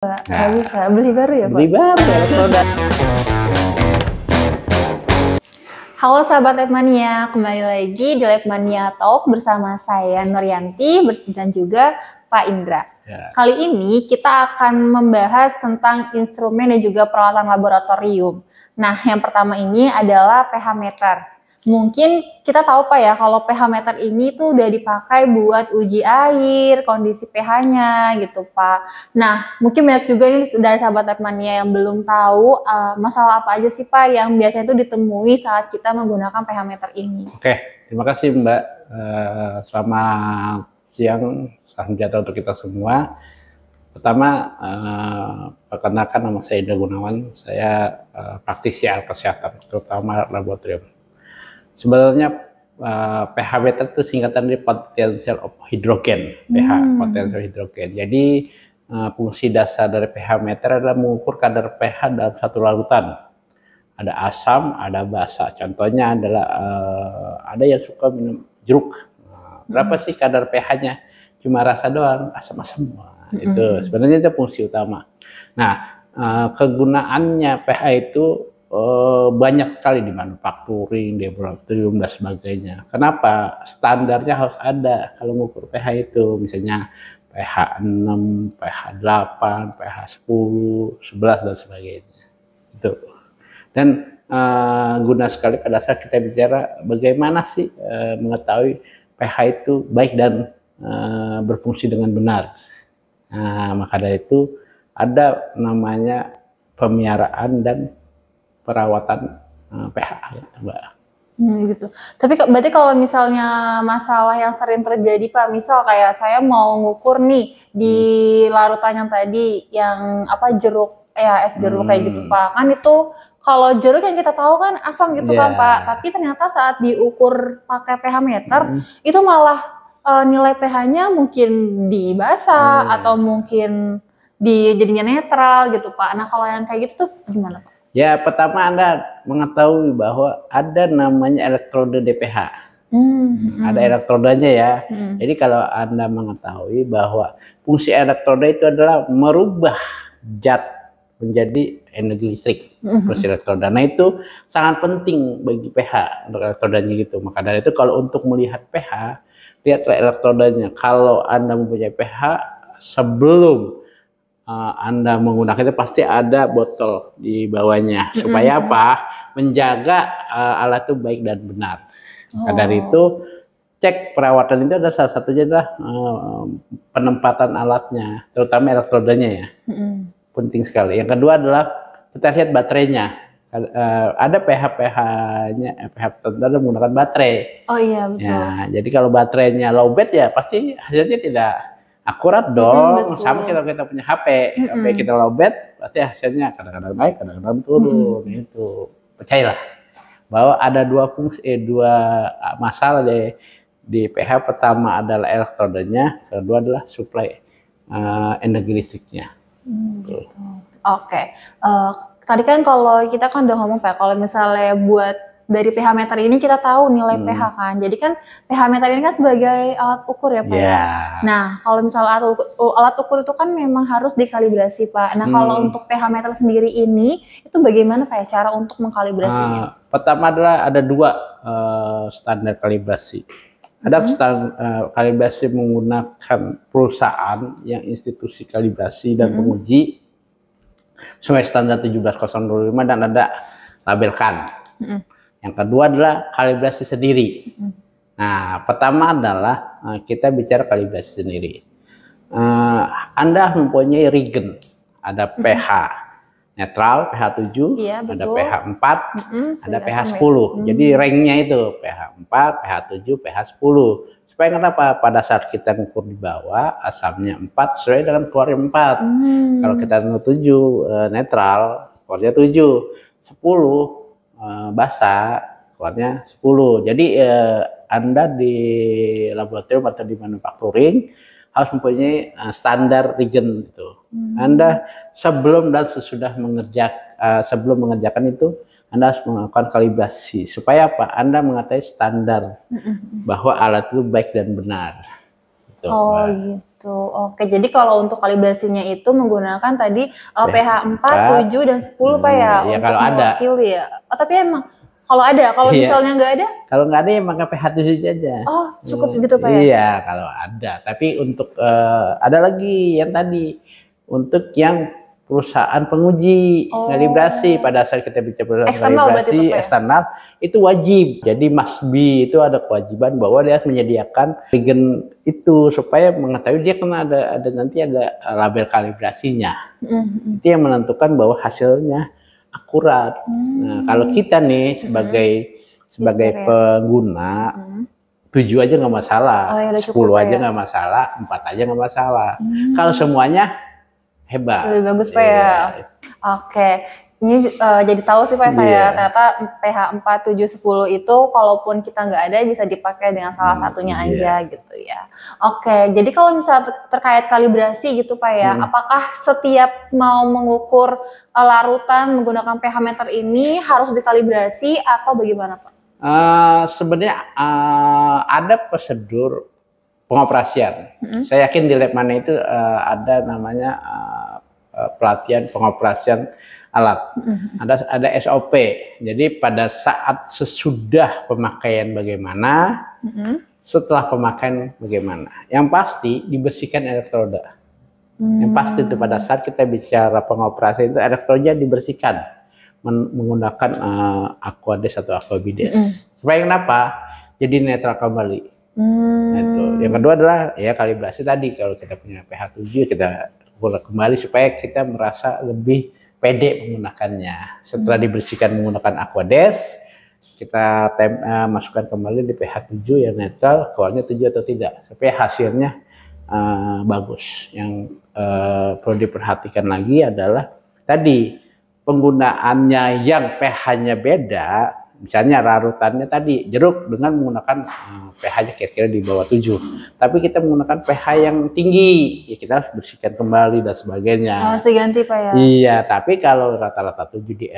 Nggak bisa, beli baru ya Pak? Beli baru elektroda. Halo sahabat Labmania, kembali lagi di Labmania Talk bersama saya Nuryanti dan juga Pak Indra. Ya. Kali ini kita akan membahas tentang instrumen dan juga peralatan laboratorium. Nah, yang pertama ini adalah pH meter. Mungkin kita tahu Pak ya, kalau pH meter ini tuh udah dipakai buat uji air, kondisi pH-nya gitu Pak. Nah, mungkin banyak juga nih dari sahabat Labmania yang belum tahu masalah apa aja sih Pak yang biasanya itu ditemui saat kita menggunakan pH meter ini. Oke, terima kasih Mbak. Selamat siang, salam sejahtera untuk kita semua. Pertama, perkenalkan nama saya Indra Gunawan, saya praktisi alat kesehatan, terutama laboratorium. Sebenarnya pH meter itu singkatan dari potential of hydrogen, pH, potential hidrogen. Jadi fungsi dasar dari pH meter adalah mengukur kadar pH dalam satu larutan. Ada asam, ada basa. Contohnya adalah ada yang suka minum jeruk. Berapa sih kadar pH-nya? Cuma rasa doang, asam-asam. Itu sebenarnya itu fungsi utama. Nah, kegunaannya pH itu banyak sekali di manufacturing, di laboratorium dan sebagainya. Kenapa? Standarnya harus ada kalau mengukur pH itu, misalnya pH 6, pH 8, pH 10, 11 dan sebagainya. Itu. Dan guna sekali pada saat kita bicara bagaimana sih mengetahui pH itu baik dan berfungsi dengan benar. Maka dari itu ada namanya pemeliharaan dan perawatan pH ya, Mbak. Gitu. Tapi berarti kalau misalnya masalah yang sering terjadi Pak, misal kayak saya mau ngukur nih di larutan yang tadi yang apa jeruk ya es jeruk kayak gitu Pak. Kan itu kalau jeruk yang kita tahu kan asam gitu kan Pak, tapi ternyata saat diukur pakai pH meter itu malah nilai pH-nya mungkin di basa atau mungkin di jadinya netral gitu Pak. Nah, kalau yang kayak gitu terus gimana Pak? Ya, pertama Anda mengetahui bahwa ada namanya elektroda DPH. Ada elektrodanya ya. Jadi kalau Anda mengetahui bahwa fungsi elektroda itu adalah merubah zat menjadi energi listrik. Fungsi elektroda. Nah, itu sangat penting bagi pH untuk elektrodanya gitu. Maka dari itu kalau untuk melihat pH, lihatlah elektrodanya. Kalau Anda mempunyai pH sebelum Anda menggunakan itu pasti ada botol di bawahnya. Supaya apa? Menjaga alat itu baik dan benar. Maka dari itu cek perawatan itu ada salah satunya adalah penempatan alatnya, terutama elektrodanya ya. Penting sekali. Yang kedua adalah kita lihat baterainya. Ada pH-nya, pH tertentu ada menggunakan baterai. Oh iya betul. Ya, jadi kalau baterainya lowbat ya pasti hasilnya tidak akurat dong. Sama kita punya HP, HP kita lowbat, berarti hasilnya kadang-kadang naik, kadang-kadang turun. Itu percayalah bahwa ada dua fungsi, dua masalah di pH. Pertama adalah elektrodanya, kedua adalah suplai energi listriknya. Gitu. Oke. Tadi kan kalau kita kan udah ngomong Pak, kalau misalnya buat dari pH meter ini kita tahu nilai pH kan. Jadi kan pH meter ini kan sebagai alat ukur ya Pak ya. Nah, kalau misalnya alat ukur itu kan memang harus dikalibrasi Pak. Nah, kalau untuk pH meter sendiri ini itu bagaimana Pak ya cara untuk mengkalibrasinya? Pertama adalah ada dua standar kalibrasi. Ada standar kalibrasi menggunakan perusahaan yang institusi kalibrasi dan penguji sesuai standar 17005 dan ada labelkan. Yang kedua adalah kalibrasi sendiri. Nah, pertama adalah kita bicara kalibrasi sendiri. Anda mempunyai regen, ada pH netral, pH 7, ada pH 4, ada pH 10. Jadi ranknya itu pH 4, pH 7, pH 10. Supaya kenapa? Pada saat kita ngukur di bawah, asamnya 4 sesuai dengan keluarnya 4. Kalau kita 7 netral, keluarnya 7. 10 basa, keluarnya 10. Jadi Anda di laboratorium atau di manufacturing harus mempunyai standar regen itu. Anda sebelum dan sesudah sebelum mengerjakan itu Anda harus melakukan kalibrasi supaya apa? Anda mengetahui standar bahwa alat itu baik dan benar. Gitu, oh iya. gitu. Oke, jadi kalau untuk kalibrasinya itu menggunakan tadi pH 4, 7 dan 10 Pak ya, Ya untuk kalau ada. mewakili ya. Oh, tapi emang kalau ada, kalau Iya. misalnya nggak ada? Kalau nggak ada ya maka pH 7 aja. Oh, cukup gitu Pak ya? Iya, kalau ada. Tapi untuk ada lagi yang tadi untuk yang perusahaan penguji kalibrasi, pada saat kita bicara Eksternal berarti itu, kalibrasi Pak ya? eksternal itu wajib. Jadi must be itu ada kewajiban bahwa dia menyediakan regen itu supaya mengetahui dia kena ada nanti ada label kalibrasinya. Itu yang menentukan bahwa hasilnya akurat. Nah, kalau kita nih sebagai pengguna 7 aja nggak masalah, Oh, ya, 10 cukup, Pak aja ya? nggak masalah, 4 aja nggak masalah. Kalau semuanya hebat. Lebih bagus Pak ya? Oke. Ini jadi tahu sih Pak saya, ternyata pH 4, 7, 10 itu kalaupun kita nggak ada bisa dipakai dengan salah satunya aja gitu ya. Oke, jadi kalau misalnya terkait kalibrasi gitu Pak ya, apakah setiap mau mengukur larutan menggunakan pH meter ini harus dikalibrasi atau bagaimana Pak? Sebenarnya ada prosedur pengoperasian. Saya yakin di lab mana itu ada namanya pelatihan pengoperasian alat. Ada SOP. Jadi pada saat sesudah pemakaian bagaimana, setelah pemakaian bagaimana. Yang pasti dibersihkan elektroda. Yang pasti itu pada saat kita bicara pengoperasian itu elektrodanya dibersihkan menggunakan Aquades atau Aquabides. Supaya kenapa? Jadi netral kembali. Itu. Yang kedua adalah ya kalibrasi tadi, kalau kita punya pH 7 kita kembali supaya kita merasa lebih pede menggunakannya. Setelah dibersihkan menggunakan Aquades, kita masukkan kembali di pH 7 yang netral, keluarnya 7 atau tidak, supaya hasilnya bagus. Yang perlu diperhatikan lagi adalah tadi penggunaannya yang pH-nya beda. Misalnya larutannya tadi jeruk dengan menggunakan pH-nya kira-kira di bawah 7. Tapi kita menggunakan pH yang tinggi, ya kita harus bersihkan kembali dan sebagainya. Harus diganti Pak ya? Iya, tapi kalau rata-rata 7 di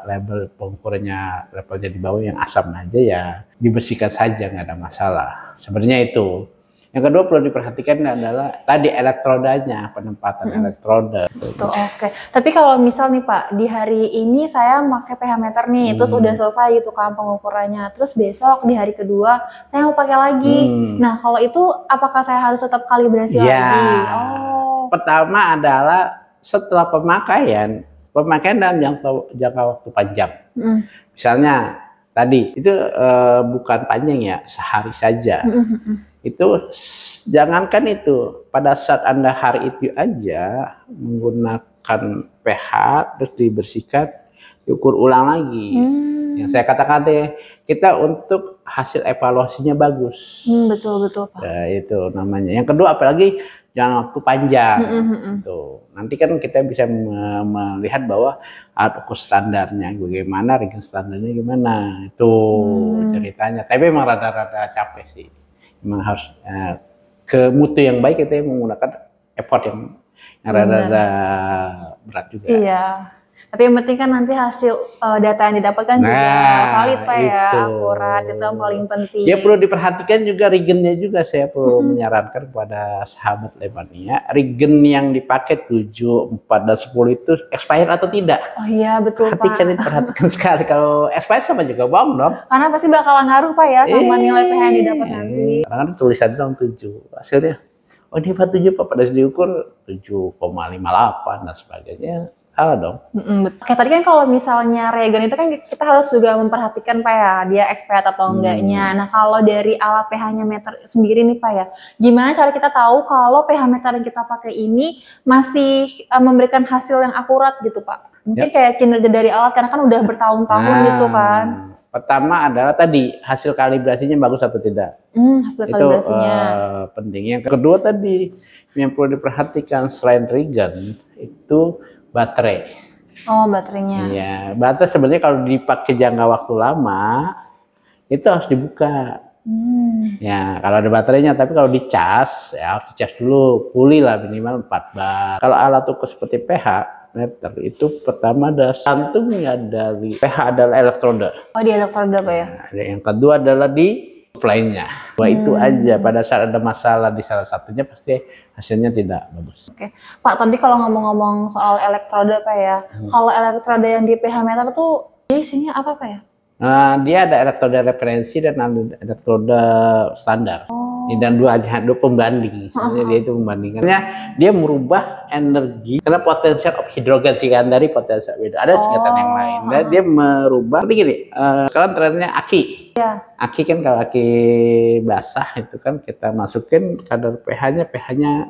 label pengukurannya levelnya di bawah yang asam aja ya dibersihkan saja, nggak ada masalah. Sebenarnya itu. Yang kedua perlu diperhatikan adalah tadi elektrodanya, penempatan elektroda. Tuh, oke. Tapi kalau misal nih Pak, di hari ini saya pakai pH meter nih, terus udah selesai gitu kan pengukurannya. Terus besok di hari kedua saya mau pakai lagi. Nah, kalau itu apakah saya harus tetap kalibrasi lagi? Oh. Pertama adalah setelah pemakaian dalam jangka waktu panjang. Misalnya tadi itu bukan panjang ya, sehari saja. Itu jangankan itu, pada saat Anda hari itu aja menggunakan pH terus dibersihkan, diukur ulang lagi. Yang saya katakan kita untuk hasil evaluasinya bagus. Betul Pak. Nah, itu namanya. Yang kedua apalagi jangan waktu panjang. Tuh. Nanti kan kita bisa melihat bahwa ukur standarnya bagaimana, regen standarnya gimana. Itu ceritanya. Tapi memang rada-rada capek sih. Memang harus ke mutu yang baik kita menggunakan effort yang rada-rada berat juga. Iya. Tapi yang penting kan nanti hasil data yang didapatkan juga valid Pak ya, akurat, itu yang paling penting. Ya perlu diperhatikan juga regennya juga, saya perlu menyarankan kepada sahabat Lemania, regen yang dipakai 7, 4, dan 10 itu expired atau tidak. Oh iya betul Pak. Perhatikan sekali, kalau expired sama juga bohong dong. Karena pasti bakalan ngaruh Pak ya sama nilai pH yang didapat nanti. Karena tulisan dong 7, hasilnya oh ini 7 Pak, pada diukur 7,58 dan sebagainya. Salah dong. Oke, tadi kan kalau misalnya regen itu kan kita harus juga memperhatikan Pak ya, dia expired atau enggaknya. Nah kalau dari alat pH-nya meter sendiri nih Pak ya, gimana cara kita tahu kalau pH meter yang kita pakai ini masih memberikan hasil yang akurat gitu Pak? Mungkin kayak kinerja dari alat karena kan udah bertahun-tahun gitu kan. Pertama adalah tadi hasil kalibrasinya bagus atau tidak. Hasil kalibrasinya. Itu penting. Yang kedua tadi yang perlu diperhatikan selain regen itu baterai. Oh, baterainya. Iya, baterai sebenarnya kalau dipakai jangka waktu lama itu harus dibuka. Ya, kalau ada baterainya, tapi kalau dicas ya harus dicas dulu, pulih lah minimal 4 bar. Kalau alat ukur seperti pH meter itu pertama ada santungnya dari pH adalah elektroda. Oh, di elektroda Pak ya. Nah, yang kedua adalah di supply-nya. Wah, itu aja. Pada saat ada masalah di salah satunya pasti hasilnya tidak bagus. Oke, Pak, tadi kalau ngomong-ngomong soal elektroda Pak ya, kalau elektroda yang di pH meter tuh dia isinya apa Pak ya? Dia ada elektroda referensi dan ada elektroda standar. Dan dua pembanding. Misalnya dia itu membandingkannya, dia merubah energi karena potensial of hidrogen sih kan dari potensial beda. Ada singkatan yang lain. Dan dia merubah. Tapi gini, sekarang trennya aki. Ya. Aki kan kalau aki basah itu kan kita masukin kadar pH-nya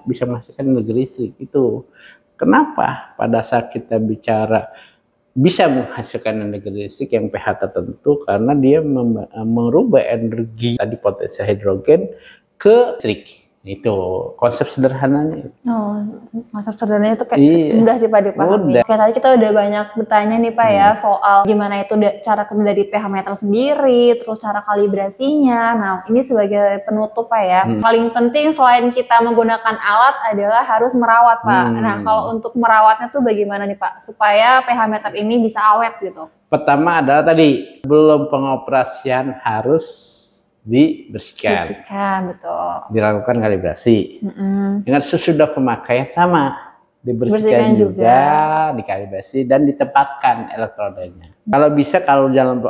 bisa menghasilkan energi listrik itu. Kenapa? Pada saat kita bicara bisa menghasilkan energi listrik yang pH tertentu karena dia merubah energi tadi potensial hidrogen ke listrik. Itu konsep sederhananya. Oh, konsep sederhananya itu kayak mudah sih Pak dipahami. Oke, tadi kita udah banyak bertanya nih Pak ya soal gimana itu cara kerja dari pH meter sendiri, terus cara kalibrasinya. Nah, ini sebagai penutup Pak ya. Paling penting selain kita menggunakan alat adalah harus merawat Pak. Nah, kalau untuk merawatnya tuh bagaimana nih Pak supaya pH meter ini bisa awet gitu? Pertama adalah tadi sebelum pengoperasian harus dibersihkan. Betul. Dilakukan kalibrasi. Ingat sesudah pemakaian sama dibersihkan juga, dikalibrasi dan ditempatkan elektrodanya. Kalau bisa kalau dalam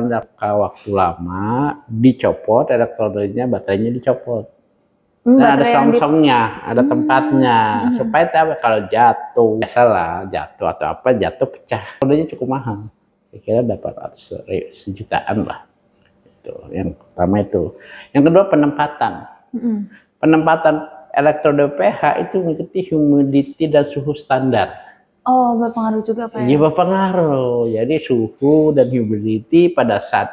jangka waktu lama dicopot elektrodanya, baterainya dicopot. Dan ada song-songnya, ada tempatnya supaya kalau jatuh, biasalah jatuh atau apa jatuh pecah. Elektrodanya cukup mahal. Kira-kira dapat sejutaan lah. Yang pertama itu. Yang kedua penempatan. Penempatan elektroda pH itu mengikuti humidity dan suhu standar. Oh, berpengaruh juga Pak ya? Iya, berpengaruh. Jadi suhu dan humidity pada saat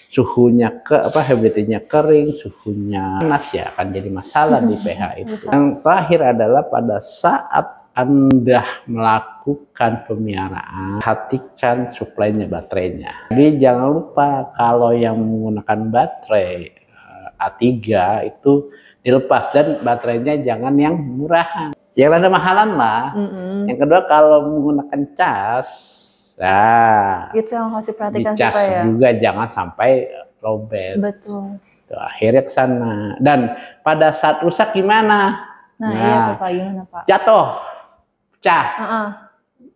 suhunya humidity-nya kering, suhunya panas ya akan jadi masalah di pH itu. Yang terakhir adalah pada saat Anda melakukan pemeliharaan, perhatikan suplainya baterainya. Jadi jangan lupa kalau yang menggunakan baterai A3 itu dilepas dan baterainya jangan yang murahan. Yang ada mahalan lah. Yang kedua kalau menggunakan cas, nah itu yang harus diperhatikan di cas ya? juga jangan sampai lowbat. Betul. Tuh, akhirnya ke sana. Dan pada saat rusak gimana? Nah iya tuh Pak, gimana Pak? Jatuh. Pecah.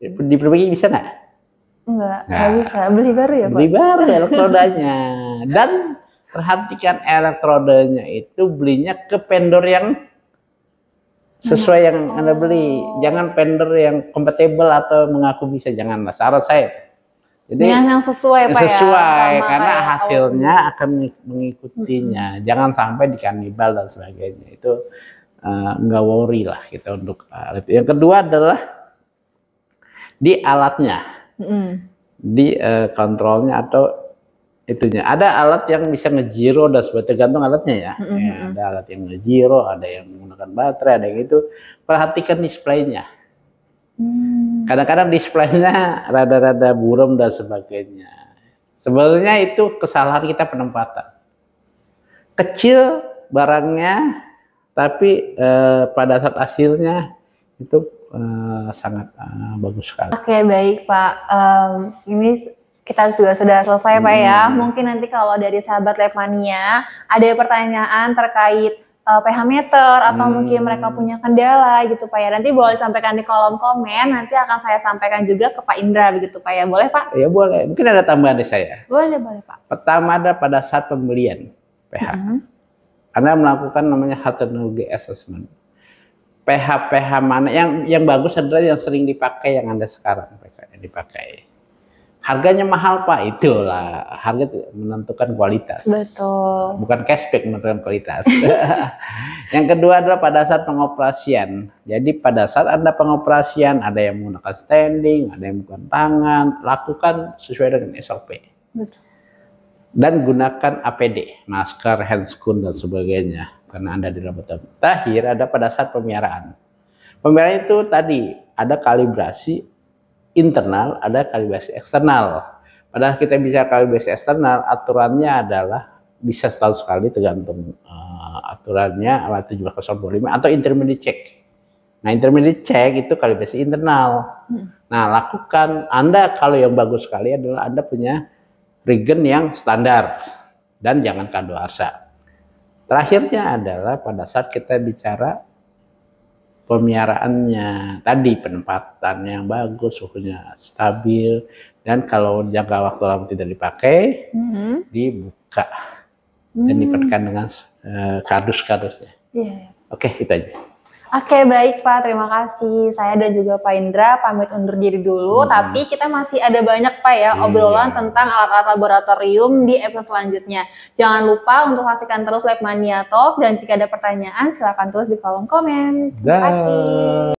Diperbaiki bisa nggak? Nggak bisa. Beli baru ya Pak? Beli baru elektrodanya. Dan perhatikan elektrodanya itu belinya ke vendor yang sesuai yang Anda beli. Jangan vendor yang kompatibel atau mengaku bisa. Janganlah. Syarat saya. Jadi yang sesuai Pak sesuai ya? karena hasilnya akan mengikutinya. Jangan sampai dikanibal dan sebagainya. Itu nggak worry lah kita untuk alat. Yang kedua adalah di alatnya, di kontrolnya atau itunya. Ada alat yang bisa ngejiro dan sebagainya, tergantung alatnya ya. Ada alat yang ngejiro, ada yang menggunakan baterai, ada yang itu. Perhatikan displaynya. Kadang-kadang displaynya rada-rada buram dan sebagainya. Sebenarnya itu kesalahan kita penempatan. Kecil barangnya, tapi pada saat hasilnya itu sangat bagus sekali. Oke, baik Pak. Ini kita juga sudah selesai Pak ya. Mungkin nanti kalau dari sahabat Lepmania ada pertanyaan terkait pH meter atau mungkin mereka punya kendala gitu Pak ya. Nanti boleh sampaikan di kolom komen. Nanti akan saya sampaikan juga ke Pak Indra begitu Pak ya. Boleh Pak? Ya boleh. Mungkin ada tambahan dari saya. Boleh Pak. Pertama ada pada saat pembelian pH. Anda melakukan namanya health technology assessment. pH mana yang bagus adalah yang sering dipakai yang Anda sekarang dipakai. Harganya mahal Pak, itulah harga menentukan kualitas. Betul. Bukan cashback menentukan kualitas. Yang kedua adalah pada saat pengoperasian. Jadi pada saat Anda pengoperasian ada yang menggunakan standing, ada yang menggunakan tangan, lakukan sesuai dengan SOP. Betul. Dan gunakan APD, masker, handscoon dan sebagainya karena Anda di laboratorium. Terakhir ada pada saat pemeliharaan. Pemeliharaan itu tadi ada kalibrasi internal, ada kalibrasi eksternal. Padahal kita bisa kalibrasi eksternal, aturannya adalah bisa setahun sekali tergantung aturannya 17025 atau intermediate check. Nah, intermediate check itu kalibrasi internal. Nah, lakukan Anda kalau yang bagus sekali adalah Anda punya regen yang standar. dan jangan kadaluarsa. Terakhirnya adalah pada saat kita bicara pemeliharaannya, tadi penempatan yang bagus, suhunya stabil, dan kalau jangka waktu lama tidak dipakai, dibuka dan dipetkan dengan kardus-kardusnya. Oke, itu aja. Oke, baik Pak, terima kasih. Saya dan juga Pak Indra pamit undur diri dulu, tapi kita masih ada banyak Pak ya obrolan tentang alat-alat laboratorium di episode selanjutnya. Jangan lupa untuk saksikan terus Labmania Talk, dan jika ada pertanyaan silakan tulis di kolom komen. Terima kasih.